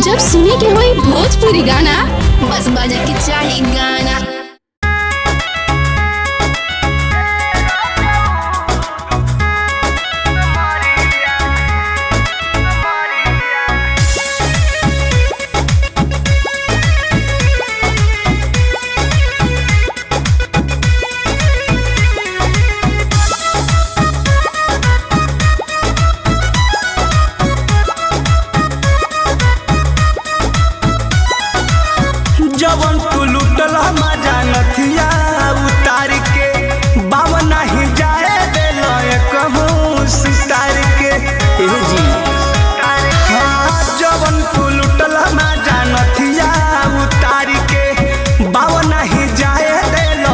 जब सुने के होई भोजपुरी गाना बस बजे के चाही गाना। जवन तू लुटल मजा नथिया उतार के बाबा नहीं जाए दिल कहूँ सितार के जी। हाँ जवन तू लुटल मजा नथिया उतार के बाबा नहीं जाए दिल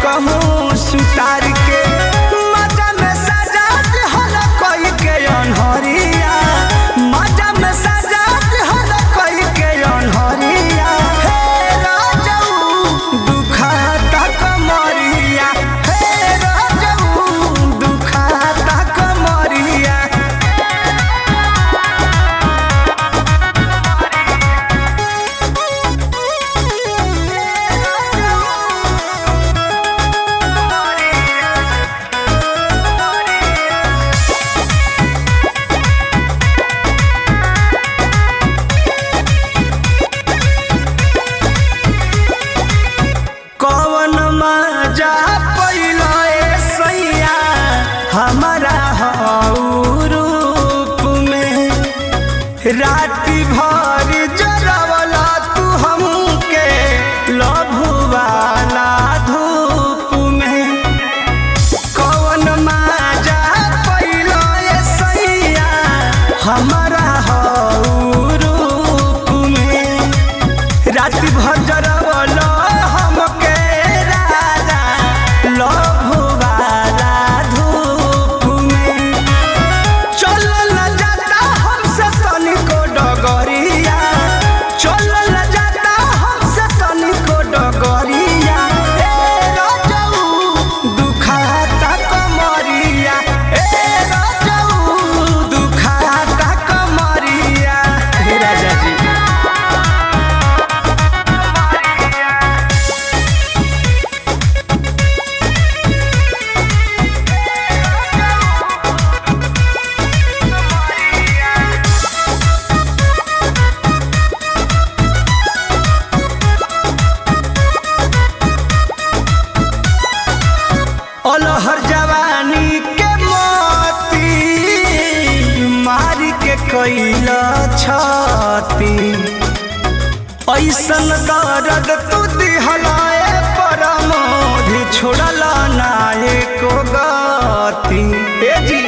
कहूँ सितार के मजा में सजा हल कोई के अनहरिया मजा में सजा हल कोई के अनहरिया हमारा रूप में राति भर जरवला तू हमके लभुवाला धूप में कौन माजा पैलो सैया हमारा रूप में राति भर जरवला हमके राजा लभुवाला अलहर जवानी के मोती मारी के कैला छाती ऐसन दर्द तू दिहलाए परमोधि छोड़ला ना एको गति। ए जी